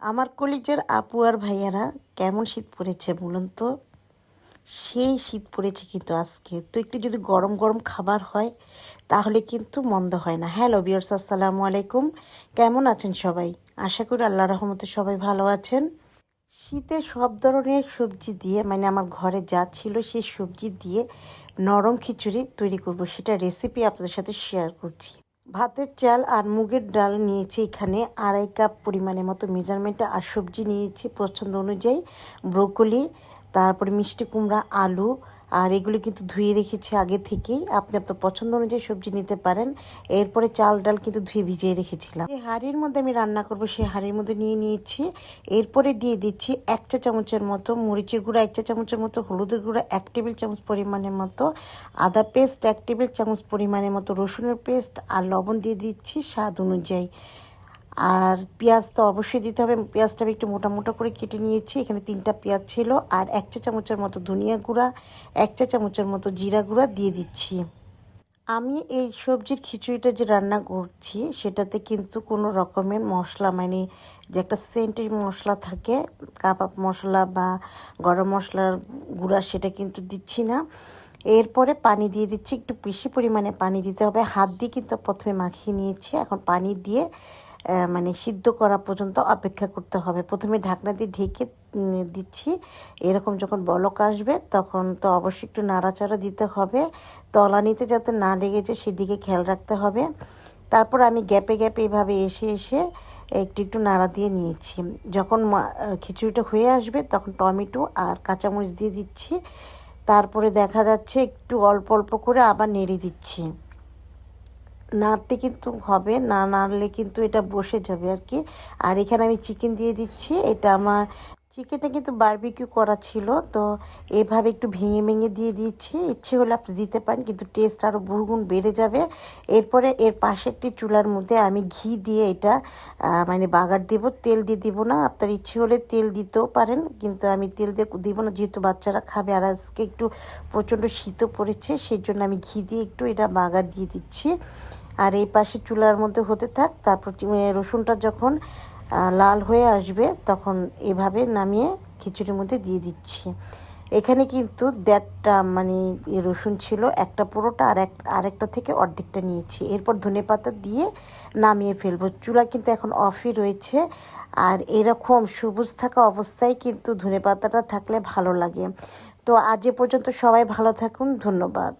আমার কলিজার আপু আর ভাইয়ারা কেমন শীত পড়েছে বলুন তো। সেই শীত পড়েছে কিন্তু আজকে তো একটু যদি গরম গরম খাবার হয় তাহলে কিন্তু মন্দ হয় না। হ্যালো ভিউয়ার্স, আসসালামু আলাইকুম। কেমন আছেন সবাই? আশা করি আল্লাহর রহমতে সবাই ভালো আছেন। শীতে সব ধরনের সবজি দিয়ে মানে আমার ঘরে যা ছিল সেই সবজি দিয়ে নরম খিচুড়ি তৈরি করব, সেটা রেসিপি আপনাদের সাথে শেয়ার করছি। ভাতের চাল আর মুগের ডাল নিয়েছি এখানে 2.5 কাপ পরিমাণের মতো মেজারমেন্টে, আর সবজি নিয়েছি পছন্দ অনুযায়ী ব্রোকলি, তারপরে মিষ্টি কুমড়া, আলু। আর এগুলো কিন্তু ধুয়ে রেখেছি আগে থেকেই, আপনি আপনার পছন্দ অনুযায়ী সবজি নিতে পারেন। এরপরে চাল ডাল কিন্তু ধুয়ে ভিজিয়ে রেখেছিলাম। যে হাঁড়ির মধ্যে আমি রান্না করব সেই হাঁড়ির মধ্যে নিয়ে নিয়েছি। এরপরে দিয়ে দিচ্ছি 1 চা চামচের মতো মরিচের গুঁড়া, 1 চা চামচের মতো হলুদের গুঁড়া, 1 টেবিল চামচ পরিমাণের মতো আদা পেস্ট, 1 টেবিল চামচ পরিমাণের মতো রসুনের পেস্ট, আর লবণ দিয়ে দিচ্ছি স্বাদ অনুযায়ী। আর পেঁয়াজ তো অবশ্যই দিতে হবে। পেঁয়াজটা আমি একটু মোটা মোটা করে কেটে নিয়েছি, এখানে 3টা পেঁয়াজ ছিল। আর 1 চা চামচের মতো ধনিয়া গুঁড়া, 1 চা চামচের মতো জিরা গুঁড়া দিয়ে দিচ্ছি। আমি এই সবজির খিচুড়িটা যে রান্না করছি সেটাতে কিন্তু কোনো রকমের মশলা মানে যে একটা সেন্টের মশলা থাকে, কাবাব মশলা বা গরম মশলার গুঁড়া, সেটা কিন্তু দিচ্ছি না। এরপরে পানি দিয়ে দিচ্ছি, একটু বেশি পরিমাণে পানি দিতে হবে। হাত দিয়ে কিন্তু প্রথমে মাখিয়ে নিয়েছি, এখন পানি দিয়ে মানে সিদ্ধ করা পর্যন্ত অপেক্ষা করতে হবে। প্রথমে ঢাকনা দিয়ে ঢেকে দিচ্ছি। এরকম যখন বলক আসবে তখন তো অবশ্যই একটু নাড়াচাড়া দিতে হবে, তলানিতে যাতে না লেগে যায় সেদিকে খেয়াল রাখতে হবে। তারপর আমি গ্যাপে গ্যাপে এভাবে এসে এসে একটু একটু নাড়া দিয়ে নিয়েছি। যখন খিচুড়িটা হয়ে আসবে তখন টমেটো আর কাঁচামরিচ দিয়ে দিচ্ছি। তারপরে দেখা যাচ্ছে একটু অল্প অল্প করে আবার নেড়ে দিচ্ছি। নাড়তে কিন্তু হবে, না নাড়লে কিন্তু এটা বসে যাবে আর কি। আর এখানে আমি চিকেন দিয়ে দিচ্ছি। এটা আমার চিকেনটা কিন্তু বারবিকিউ করা ছিল, তো এভাবে একটু ভেঙে ভেঙে দিয়ে দিচ্ছি। ইচ্ছে হলে আপনি দিতে পারেন, কিন্তু টেস্ট আরও বহুগুণ বেড়ে যাবে। এরপরে এর পাশে একটি চুলার মধ্যে আমি ঘি দিয়ে এটা মানে বাগার দেব, তেল দিয়ে দিব না। আপনার ইচ্ছে হলে তেল দিতেও পারেন, কিন্তু আমি তেল দিয়ে দিব না যেহেতু বাচ্চারা খাবে, আর আজকে একটু প্রচণ্ড শীতও পড়েছে, সেই জন্য আমি ঘি দিয়ে একটু এটা বাগার দিয়ে দিচ্ছি। আর এই পাশে চুলার মধ্যে হতে থাক। তারপর রসুনটা যখন লাল হয়ে আসবে তখন এভাবে নামিয়ে খিচুড়ির মধ্যে দিয়ে দিচ্ছি। এখানে কিন্তু 1.5টা মানে রসুন ছিল, একটা পুরোটা আর আরেকটা থেকে অর্ধেকটা নিয়েছি। এরপর ধনেপাতা দিয়ে নামিয়ে ফেলবো। চুলা কিন্তু এখন অফই রয়েছে। আর এরকম সবুজ থাকা অবস্থায় কিন্তু ধনেপাতাটা থাকলে ভালো লাগে। তো আজ এ পর্যন্ত সবাই ভালো থাকুন, ধন্যবাদ।